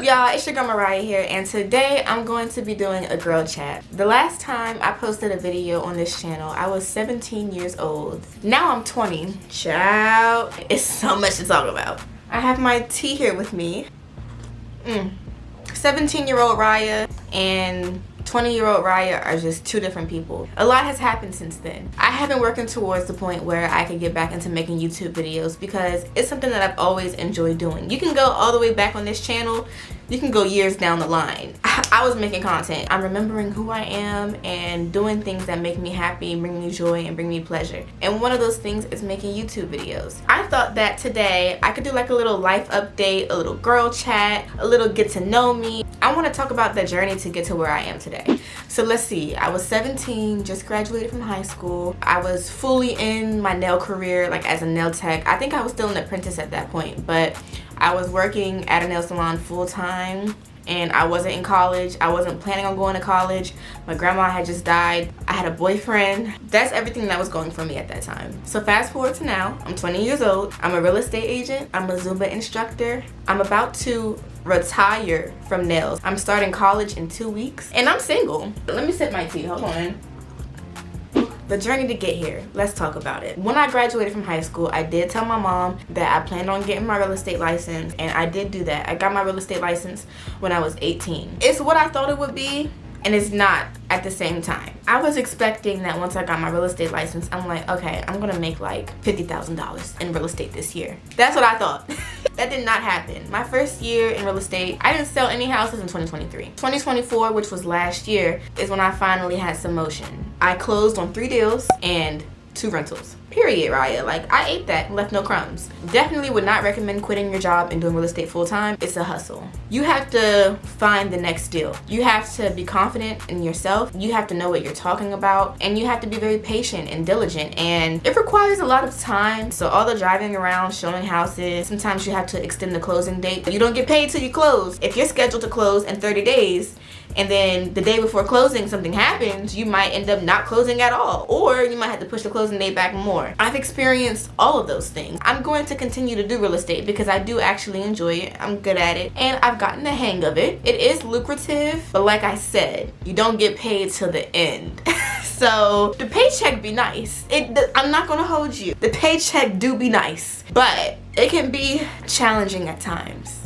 y'all, it's your girl Mariah here, and today I'm going to be doing a girl chat. The last time I posted a video on this channel, I was 17 years old. Now I'm 20. Ciao. It's so much to talk about. I have my tea here with me. 17-year-old Raya and 20-year-old Raya are just two different people. A lot has happened since then. I have been working towards the point where I can get back into making YouTube videos because it's something that I've always enjoyed doing. You can go all the way back on this channel. You can go years down the line. I was making content. I'm remembering who I am and doing things that make me happy, bring me joy, and bring me pleasure. And one of those things is making YouTube videos. I thought that today I could do like a little life update, a little girl chat, a little get to know me. I want to talk about the journey to get to where I am today. So let's see. I was 17, just graduated from high school. I was fully in my nail career, like as a nail tech. I think I was still an apprentice at that point, but I was working at a nail salon full time, and I wasn't in college. I wasn't planning on going to college. My grandma had just died. I had a boyfriend. That's everything that was going for me at that time. So fast forward to now, I'm 20 years old. I'm a real estate agent. I'm a Zumba instructor. I'm about to retire from nails. I'm starting college in 2 weeks, and I'm single. Let me sip my tea, hold on. The journey to get here, let's talk about it. When I graduated from high school, I did tell my mom that I planned on getting my real estate license, and I did do that. I got my real estate license when I was 18. It's what I thought it would be, and it's not at the same time. I was expecting that once I got my real estate license, I'm like, okay, I'm gonna make like $50,000 in real estate this year. That's what I thought. That did not happen. My first year in real estate, I didn't sell any houses in 2023. 2024, which was last year, is when I finally had some motion. I closed on 3 deals and 2 rentals. Period, Raya. Like, I ate that and left no crumbs. Definitely would not recommend quitting your job and doing real estate full time. It's a hustle. You have to find the next deal. You have to be confident in yourself. You have to know what you're talking about, and you have to be very patient and diligent, and it requires a lot of time. So all the driving around, showing houses, sometimes you have to extend the closing date. You don't get paid till you close. If you're scheduled to close in 30 days, and then the day before closing something happens, you might end up not closing at all, or you might have to push the closing date back more. I've experienced all of those things. I'm going to continue to do real estate because I do actually enjoy it. I'm good at it, and I've gotten the hang of it. It is lucrative, but like I said, you don't get paid till the end. So the paycheck be nice. I'm not gonna hold you. The paycheck do be nice, but it can be challenging at times.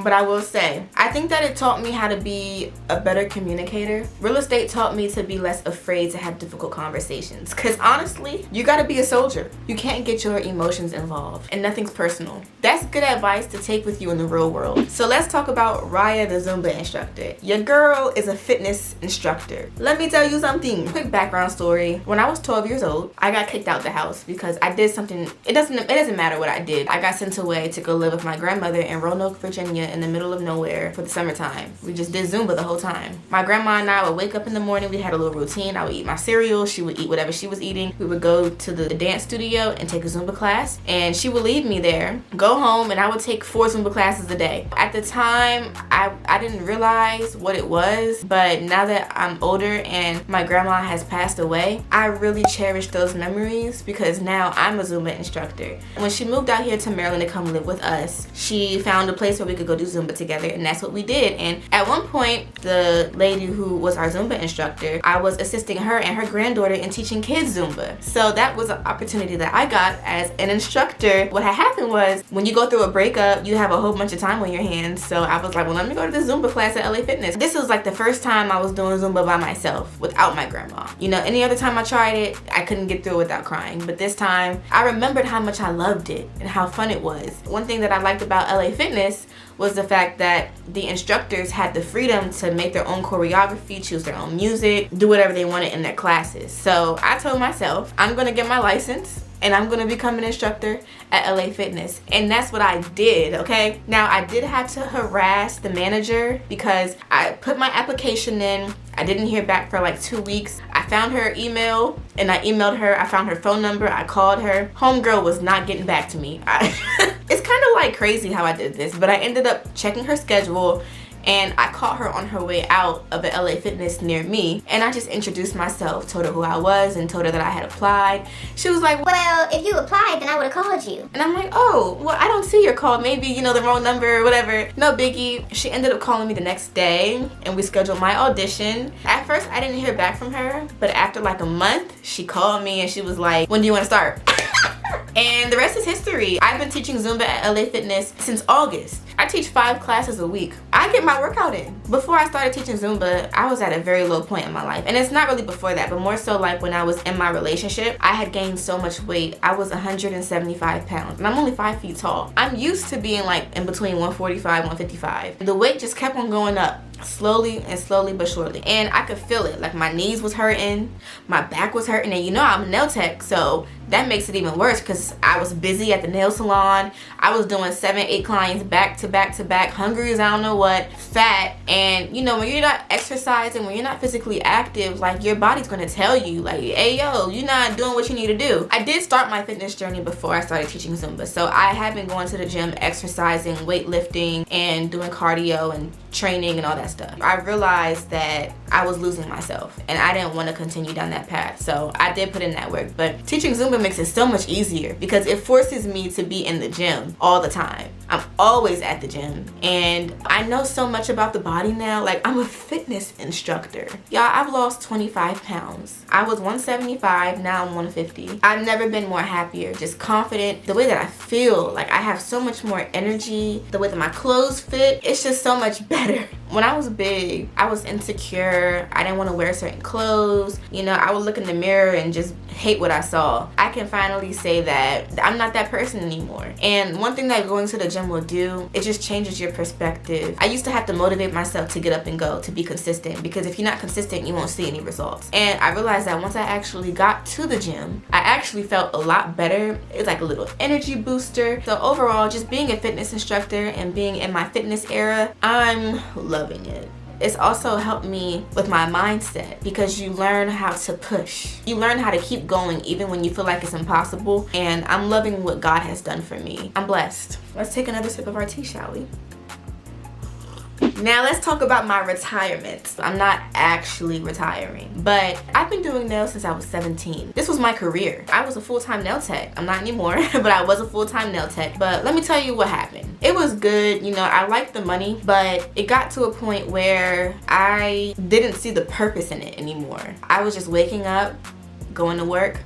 But I will say, I think that it taught me how to be a better communicator. Real estate taught me to be less afraid to have difficult conversations. Because honestly, you gotta be a soldier. You can't get your emotions involved, and nothing's personal. That's good advice to take with you in the real world. So let's talk about Raya, the Zumba instructor. Your girl is a fitness instructor. Let me tell you something. Quick background story. When I was 12 years old, I got kicked out the house because I did something. It doesn't matter what I did. I got sent away to go live with my grandmother in Roanoke, Virginia, in the middle of nowhere for the summertime. We just did Zumba the whole time. My grandma and I would wake up in the morning. We had a little routine. I would eat my cereal. She would eat whatever she was eating. We would go to the dance studio and take a Zumba class, and she would leave me there, go home, and I would take 4 Zumba classes a day. At the time, I didn't realize what it was, but now that I'm older and my grandma has passed away, I really cherish those memories because now I'm a Zumba instructor. When she moved out here to Maryland to come live with us, she found a place where we could go do Zumba together, and that's what we did. And at one point, the lady who was our Zumba instructor, I was assisting her and her granddaughter in teaching kids Zumba. So that was an opportunity that I got as an instructor. What had happened was, when you go through a breakup, you have a whole bunch of time on your hands. So I was like, well, let me go to the Zumba class at LA Fitness. This was like the first time I was doing Zumba by myself without my grandma. You know, any other time I tried it, I couldn't get through it without crying. But this time, I remembered how much I loved it and how fun it was. One thing that I liked about LA Fitness was the fact that the instructors had the freedom to make their own choreography, choose their own music, do whatever they wanted in their classes. So I told myself, I'm gonna get my license and I'm gonna become an instructor at LA Fitness. And that's what I did, okay? Now, I did have to harass the manager because I put my application in. I didn't hear back for like 2 weeks. I found her email and I emailed her. I found her phone number. I called her. Homegirl was not getting back to me. It's kind of like crazy how I did this, but I ended up checking her schedule and I caught her on her way out of an LA Fitness near me, and I just introduced myself, told her who I was, and told her that I had applied. She was like, well, if you applied, then I would have called you. And I'm like, oh, well, I don't see your call. Maybe, you know, the wrong number or whatever. No biggie. She ended up calling me the next day, and we scheduled my audition. At first, I didn't hear back from her, but after like a month, she called me and she was like, when do you want to start? And the rest is history. I've been teaching Zumba at LA Fitness since August. I teach 5 classes a week. I get my workout in. Before I started teaching Zumba, I was at a very low point in my life. And it's not really before that, but more so like when I was in my relationship, I had gained so much weight. I was 175 pounds and I'm only 5 feet tall. I'm used to being like in between 145, 155. The weight just kept on going up. Slowly but surely, and I could feel it. Like my knees was hurting, my back was hurting, and you know I'm a nail tech, so that makes it even worse because I was busy at the nail salon. I was doing 7-8 clients back to back, hungry as I don't know what, fat, and you know when you're not exercising, when you're not physically active, like your body's gonna tell you like, hey yo, you're not doing what you need to do. I did start my fitness journey before I started teaching Zumba, so I had been going to the gym, exercising, weightlifting, and doing cardio and training and all that stuff. I realized that I was losing myself and I didn't want to continue down that path, so I did put in that work. But teaching Zumba makes it so much easier because it forces me to be in the gym all the time. I'm always at the gym and I know so much about the body now. Like I'm a fitness instructor. Y'all, I've lost 25 pounds. I was 175, now I'm 150. I've never been more happier, just confident. The way that I feel, like I have so much more energy. The way that my clothes fit, it's just so much better. When I was big, I was insecure. I didn't want to wear certain clothes. You know, I would look in the mirror and just hate what I saw. I can finally say that I'm not that person anymore. And one thing that going to the gym will do, it just changes your perspective. I used to have to motivate myself to get up and go, to be consistent, because if you're not consistent, you won't see any results. And I realized that once I actually got to the gym, I actually felt a lot better. It's like a little energy booster. So overall, just being a fitness instructor and being in my fitness era, I'm loving it. It's also helped me with my mindset because you learn how to push. You learn how to keep going even when you feel like it's impossible. And I'm loving what God has done for me. I'm blessed. Let's take another sip of our tea, shall we? Now let's talk about my retirement. I'm not actually retiring, but I've been doing nails since I was 17. This was my career. I was a full-time nail tech. I'm not anymore, but I was a full-time nail tech. But let me tell you what happened. It was good, you know, I liked the money, but it got to a point where I didn't see the purpose in it anymore. I was just waking up, going to work,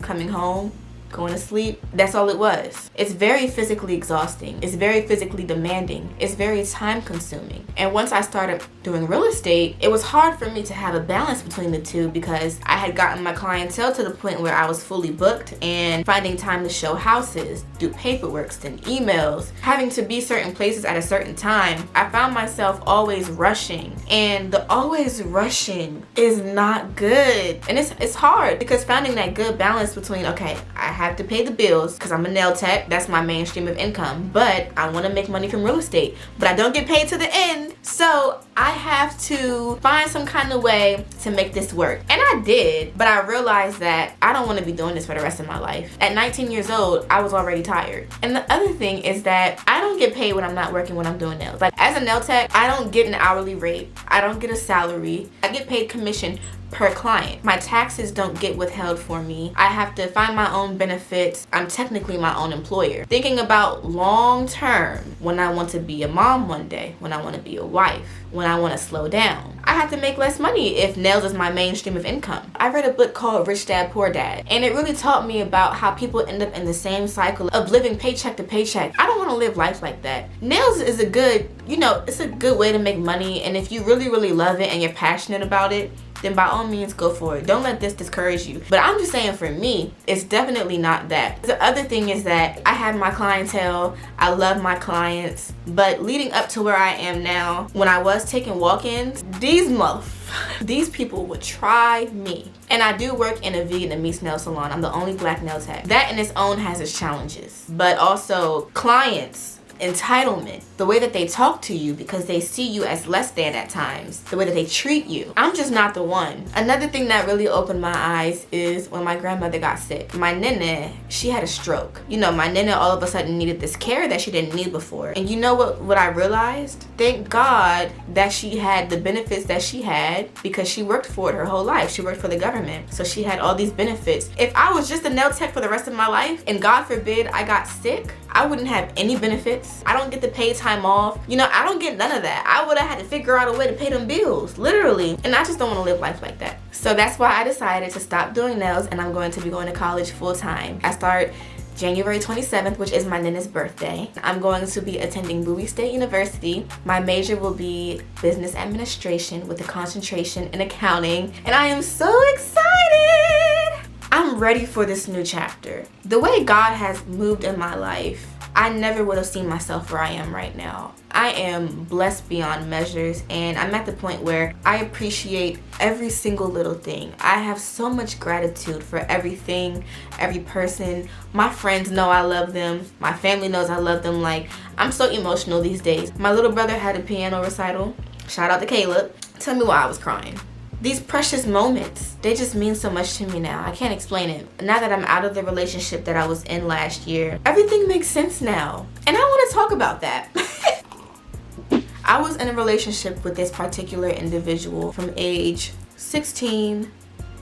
coming home, going to sleep. That's all it was. It's very physically exhausting. It's very physically demanding. It's very time consuming. And once I started doing real estate, it was hard for me to have a balance between the two because I had gotten my clientele to the point where I was fully booked, and finding time to show houses, do paperwork, send emails, having to be certain places at a certain time. I found myself always rushing, and the always rushing is not good. And it's hard because finding that good balance between, okay, I have to pay the bills because I'm a nail tech, that's my main stream of income, but I want to make money from real estate, but I don't get paid to the end, so I have to find some kind of way to make this work. And I did, but I realized that I don't want to be doing this for the rest of my life. At 19 years old, I was already tired. And the other thing is that I don't get paid when I'm not working, when I'm doing nails. Like as a nail tech, I don't get an hourly rate, I don't get a salary, I get paid commission per client. My taxes don't get withheld for me. I have to find my own benefits. I'm technically my own employer. Thinking about long term, when I want to be a mom one day, when I want to be a wife, when I want to slow down, I have to make less money if nails is my main stream of income. I read a book called Rich Dad Poor Dad, and it really taught me about how people end up in the same cycle of living paycheck to paycheck. I don't want to live life like that. Nails is a good, you know, it's a good way to make money, and if you really, really love it and you're passionate about it, then by all means go for it. Don't let this discourage you. But I'm just saying, for me, it's definitely not that. The other thing is that I have my clientele, I love my clients, but leading up to where I am now, when I was taking walk-ins, these people would try me. And I do work in a Vietnamese nail salon. I'm the only black nail tech. That in its own has its challenges, but also clients entitlement, the way that they talk to you because they see you as less than at times, the way that they treat you. I'm just not the one. Another thing that really opened my eyes is when my grandmother got sick. My nene, she had a stroke. You know, my nene all of a sudden needed this care that she didn't need before. And you know what I realized? Thank God that she had the benefits that she had because she worked for it her whole life. She worked for the government. So she had all these benefits. If I was just a nail tech for the rest of my life and God forbid I got sick, I wouldn't have any benefits. I don't get to pay time off. You know, I don't get none of that. I would have had to figure out a way to pay them bills, literally. And I just don't want to live life like that. So that's why I decided to stop doing nails and I'm going to be going to college full time. I start January 27th, which is my nene's birthday. I'm going to be attending Bowie State University. My major will be business administration with a concentration in accounting. And I am so excited! I'm ready for this new chapter. The way God has moved in my life, I never would have seen myself where I am right now. I am blessed beyond measures and I'm at the point where I appreciate every single little thing. I have so much gratitude for everything, every person. My friends know I love them. My family knows I love them. Like, I'm so emotional these days. My little brother had a piano recital. Shout out to Caleb. Tell me why I was crying. These precious moments, they just mean so much to me now. I can't explain it. Now that I'm out of the relationship that I was in last year, everything makes sense now. And I want to talk about that. I was in a relationship with this particular individual from age 16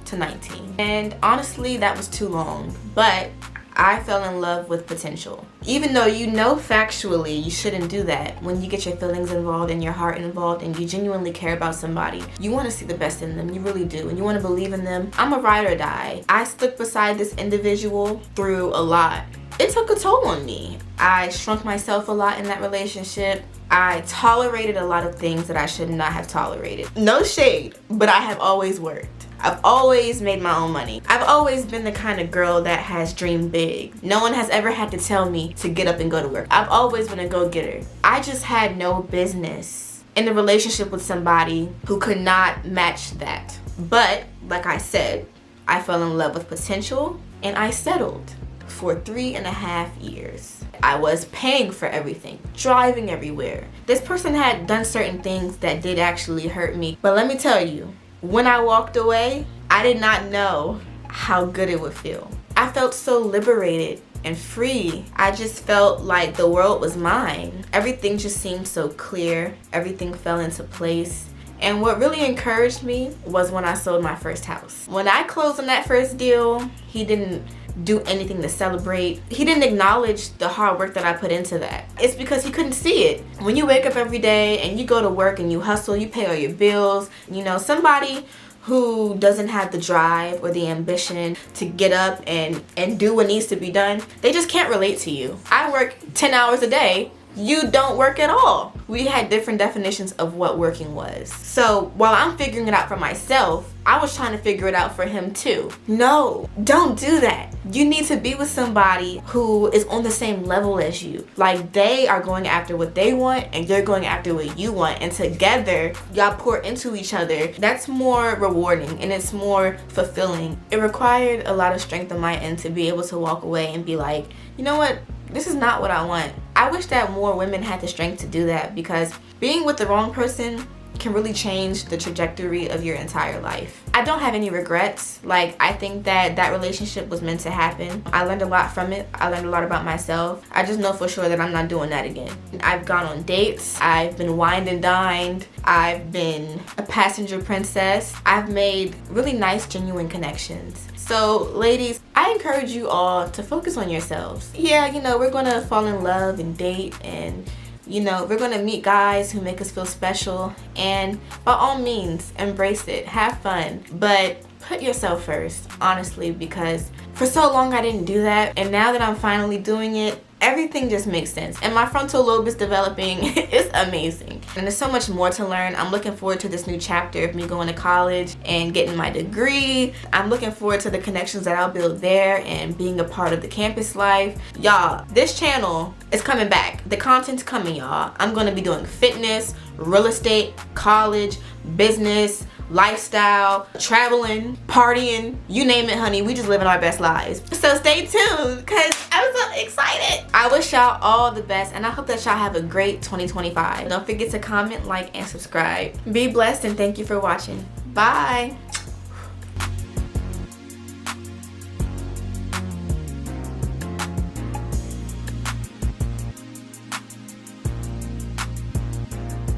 to 19. And honestly, that was too long. But I fell in love with potential. Even though you know factually you shouldn't do that, when you get your feelings involved and your heart involved and you genuinely care about somebody, you want to see the best in them, you really do, and you want to believe in them. I'm a ride or die. I stuck beside this individual through a lot. It took a toll on me. I shrunk myself a lot in that relationship. I tolerated a lot of things that I should not have tolerated. No shade, but I have always worked. I've always made my own money. I've always been the kind of girl that has dreamed big. No one has ever had to tell me to get up and go to work. I've always been a go-getter. I just had no business in a relationship with somebody who could not match that. But, like I said, I fell in love with potential and I settled for 3.5 years. I was paying for everything, driving everywhere. This person had done certain things that did actually hurt me. But let me tell you, when I walked away, I did not know how good it would feel. I felt so liberated and free. I just felt like the world was mine. Everything just seemed so clear. Everything fell into place. And what really encouraged me was when I sold my first house. When I closed on that first deal, he didn't do anything to celebrate. He didn't acknowledge the hard work that I put into that. It's because he couldn't see it. When you wake up every day and you go to work and you hustle, you pay all your bills, you know, somebody who doesn't have the drive or the ambition to get up and do what needs to be done, they just can't relate to you. I work 10 hours a day. You don't work at all. We had different definitions of what working was. So while I'm figuring it out for myself, I was trying to figure it out for him too. No, don't do that. You need to be with somebody who is on the same level as you. Like, they are going after what they want and you're going after what you want. And together, y'all pour into each other. That's more rewarding and it's more fulfilling. It required a lot of strength on my end to be able to walk away and be like, you know what? This is not what I want. I wish that more women had the strength to do that, because being with the wrong person can really change the trajectory of your entire life. I don't have any regrets. Like, I think that that relationship was meant to happen. I learned a lot from it. I learned a lot about myself. I just know for sure that I'm not doing that again. I've gone on dates. I've been wined and dined. I've been a passenger princess. I've made really nice, genuine connections. So ladies, I encourage you all to focus on yourselves. Yeah, you know, we're gonna fall in love and date, and you know, we're gonna meet guys who make us feel special, and by all means, embrace it, have fun, but put yourself first, honestly, because for so long I didn't do that, and now that I'm finally doing it, everything just makes sense. And my frontal lobe is developing. It's amazing. And there's so much more to learn. I'm looking forward to this new chapter of me going to college and getting my degree. I'm looking forward to the connections that I'll build there and being a part of the campus life. Y'all, this channel is coming back. The content's coming, y'all. I'm gonna be doing fitness, real estate, college, business, lifestyle, traveling, partying, you name it, honey. We just living our best lives. So stay tuned, because I'm so excited. I wish y'all all the best, and I hope that y'all have a great 2025. Don't forget to comment, like, and subscribe. Be blessed, and thank you for watching. Bye.